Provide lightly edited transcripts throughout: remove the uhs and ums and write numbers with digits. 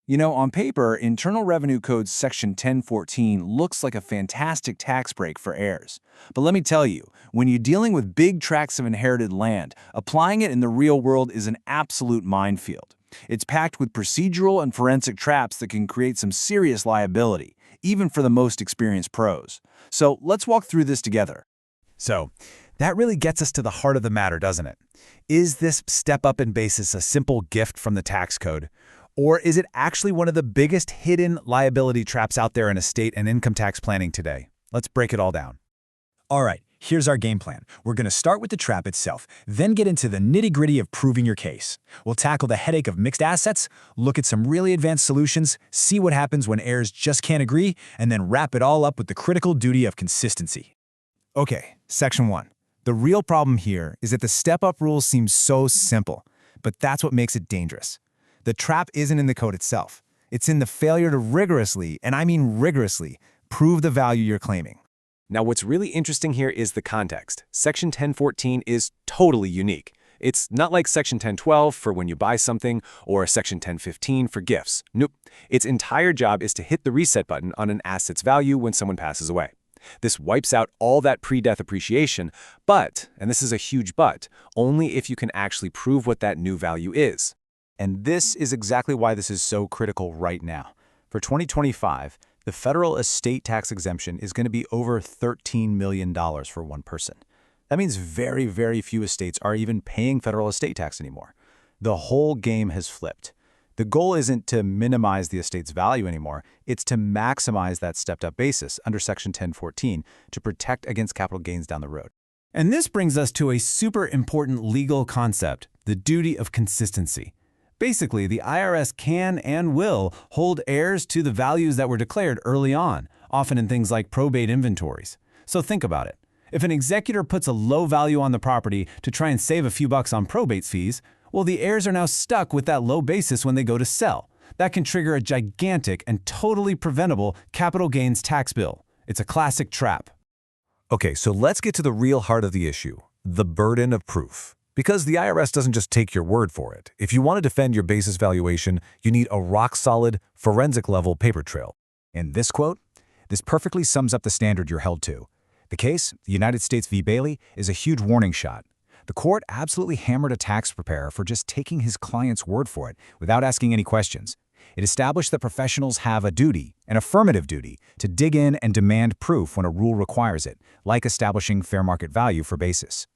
You know, on paper, Internal Revenue Code Section 1014 looks like a fantastic tax break for heirs. But let me tell you, when you're dealing with big tracts of inherited land, applying it in the real world is an absolute minefield. It's packed with procedural and forensic traps that can create some serious liability, even for the most experienced pros. So let's walk through this together. So, that really gets us to the heart of the matter, doesn't it? Is this step-up in basis a simple gift from the tax code? Or is it actually one of the biggest hidden liability traps out there in estate and income tax planning today? Let's break it all down. All right, here's our game plan. We're going to start with the trap itself, then get into the nitty-gritty of proving your case. We'll tackle the headache of mixed assets, look at some really advanced solutions, see what happens when heirs just can't agree, and then wrap it all up with the critical duty of consistency. Okay, Section 1. The real problem here is that the step-up rule seems so simple, but that's what makes it dangerous. The trap isn't in the code itself. It's in the failure to rigorously, and I mean rigorously, prove the value you're claiming. Now, what's really interesting here is the context. Section 1014 is totally unique. It's not like Section 1012 for when you buy something or Section 1015 for gifts. Nope. Its entire job is to hit the reset button on an asset's value when someone passes away. This wipes out all that pre-death appreciation, but, and this is a huge but, only if you can actually prove what that new value is. And this is exactly why this is so critical right now. For 2025, the federal estate tax exemption is going to be over $13 million for one person. That means very, very few estates are even paying federal estate tax anymore. The whole game has flipped. The goal isn't to minimize the estate's value anymore, it's to maximize that stepped-up basis under Section 1014 to protect against capital gains down the road. And this brings us to a super important legal concept, the duty of consistency. Basically, the IRS can and will hold heirs to the values that were declared early on, often in things like probate inventories. So think about it. If an executor puts a low value on the property to try and save a few bucks on probate fees, well, the heirs are now stuck with that low basis when they go to sell. That can trigger a gigantic and totally preventable capital gains tax bill. It's a classic trap. Okay, so let's get to the real heart of the issue, the burden of proof. Because the IRS doesn't just take your word for it. If you want to defend your basis valuation, you need a rock-solid, forensic-level paper trail. In this quote, this perfectly sums up the standard you're held to. The case, the United States v. Bailey, is a huge warning shot. The court absolutely hammered a tax preparer for just taking his client's word for it without asking any questions. It established that professionals have a duty, an affirmative duty, to dig in and demand proof when a rule requires it, like establishing fair market value for basis.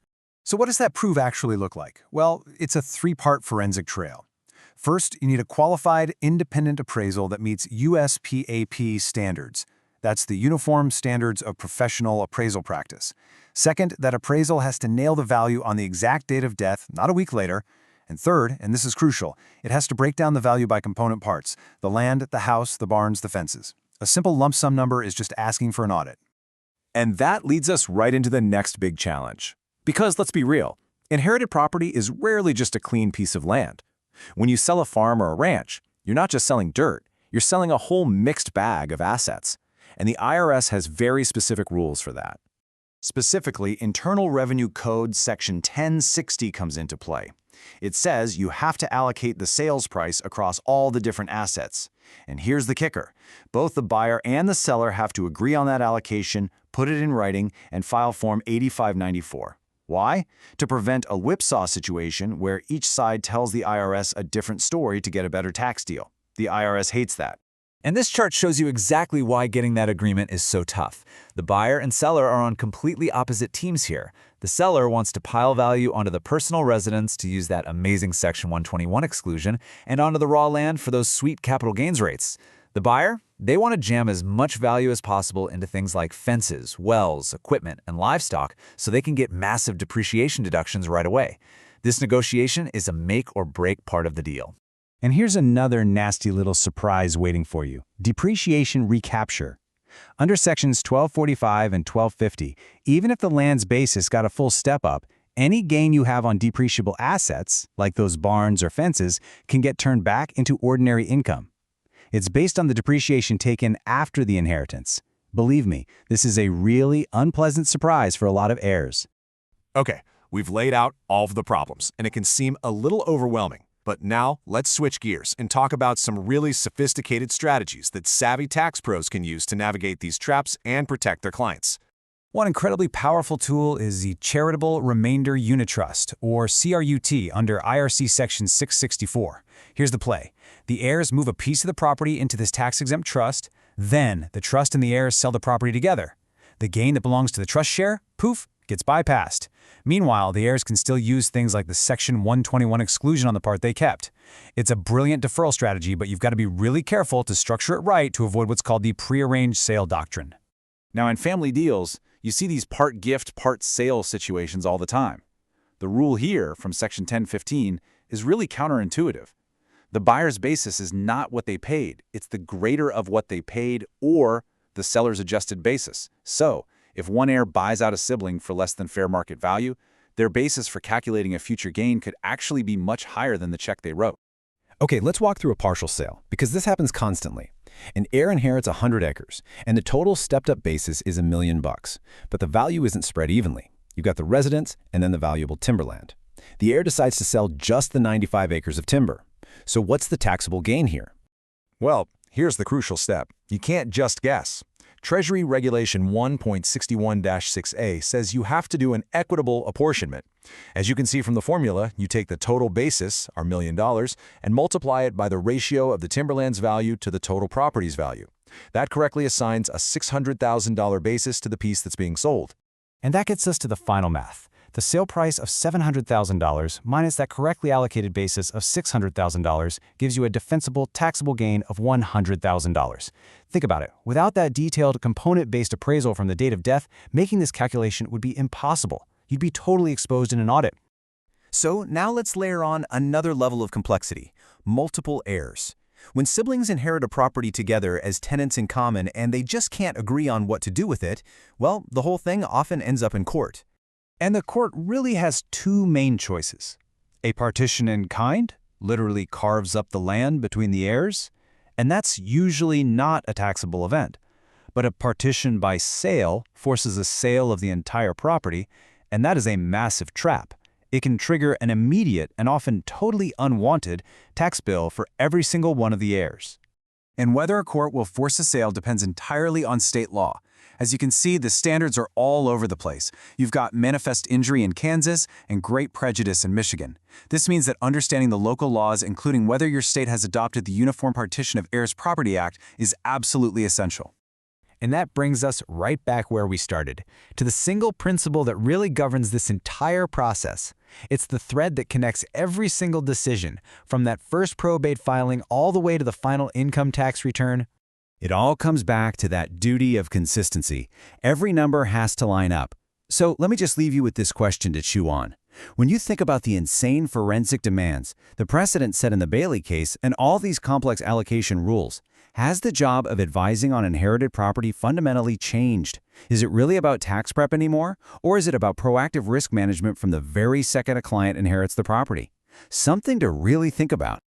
So what does that proof actually look like? Well, it's a three-part forensic trail. First, you need a qualified, independent appraisal that meets USPAP standards. That's the Uniform Standards of Professional Appraisal Practice. Second, that appraisal has to nail the value on the exact date of death, not a week later. And third, and this is crucial, it has to break down the value by component parts, the land, the house, the barns, the fences. A simple lump sum number is just asking for an audit. And that leads us right into the next big challenge. Because let's be real, inherited property is rarely just a clean piece of land. When you sell a farm or a ranch, you're not just selling dirt, you're selling a whole mixed bag of assets. And the IRS has very specific rules for that. Specifically, Internal Revenue Code Section 1060 comes into play. It says you have to allocate the sales price across all the different assets. And here's the kicker. Both the buyer and the seller have to agree on that allocation, put it in writing, and file Form 8594. Why? To prevent a whipsaw situation where each side tells the IRS a different story to get a better tax deal. The IRS hates that. And this chart shows you exactly why getting that agreement is so tough. The buyer and seller are on completely opposite teams here. The seller wants to pile value onto the personal residence to use that amazing Section 121 exclusion and onto the raw land for those sweet capital gains rates. The buyer, they want to jam as much value as possible into things like fences, wells, equipment, and livestock so they can get massive depreciation deductions right away. This negotiation is a make or break part of the deal. And here's another nasty little surprise waiting for you. Depreciation Recapture. Under Sections 1245 and 1250, even if the land's basis got a full step up, any gain you have on depreciable assets, like those barns or fences, can get turned back into ordinary income. It's based on the depreciation taken after the inheritance. Believe me, this is a really unpleasant surprise for a lot of heirs. Okay, we've laid out all of the problems, and it can seem a little overwhelming. But now, let's switch gears and talk about some really sophisticated strategies that savvy tax pros can use to navigate these traps and protect their clients. One incredibly powerful tool is the Charitable Remainder Unit Trust, or CRUT, under IRC Section 664. Here's the play. The heirs move a piece of the property into this tax-exempt trust, then the trust and the heirs sell the property together. The gain that belongs to the trust share, poof, gets bypassed. Meanwhile, the heirs can still use things like the Section 121 exclusion on the part they kept. It's a brilliant deferral strategy, but you've got to be really careful to structure it right to avoid what's called the prearranged sale doctrine. Now, in family deals, you see these part gift, part sale situations all the time. The rule here from Section 1015 is really counterintuitive. The buyer's basis is not what they paid. It's the greater of what they paid or the seller's adjusted basis. So, if one heir buys out a sibling for less than fair market value, their basis for calculating a future gain could actually be much higher than the check they wrote. Okay, let's walk through a partial sale, because this happens constantly. An heir inherits 100 acres, and the total stepped-up basis is $1 million, but the value isn't spread evenly. You've got the residence and then the valuable timberland. The heir decides to sell just the 95 acres of timber. So what's the taxable gain here? Well, here's the crucial step. You can't just guess. Treasury Regulation 1.61-6A says you have to do an equitable apportionment. As you can see from the formula, you take the total basis, our $1 million, and multiply it by the ratio of the timberland's value to the total property's value. That correctly assigns a $600,000 basis to the piece that's being sold. And that gets us to the final math. The sale price of $700,000 minus that correctly allocated basis of $600,000 gives you a defensible taxable gain of $100,000. Think about it. Without that detailed component-based appraisal from the date of death, making this calculation would be impossible. You'd be totally exposed in an audit. So now let's layer on another level of complexity: multiple heirs. When siblings inherit a property together as tenants in common and they just can't agree on what to do with it, well, the whole thing often ends up in court. And the court really has two main choices. A partition in kind literally carves up the land between the heirs, and that's usually not a taxable event. But a partition by sale forces a sale of the entire property, and that is a massive trap. It can trigger an immediate and often totally unwanted tax bill for every single one of the heirs. And whether a court will force a sale depends entirely on state law. As you can see, the standards are all over the place. You've got manifest injury in Kansas and great prejudice in Michigan. This means that understanding the local laws, including whether your state has adopted the Uniform Partition of Heirs Property Act, is absolutely essential. And that brings us right back where we started, to the single principle that really governs this entire process. It's the thread that connects every single decision, from that first probate filing all the way to the final income tax return. It all comes back to that duty of consistency. Every number has to line up. So let me just leave you with this question to chew on. When you think about the insane forensic demands, the precedent set in the Bailey case, and all these complex allocation rules, has the job of advising on inherited property fundamentally changed? Is it really about tax prep anymore? Or is it about proactive risk management from the very second a client inherits the property? Something to really think about.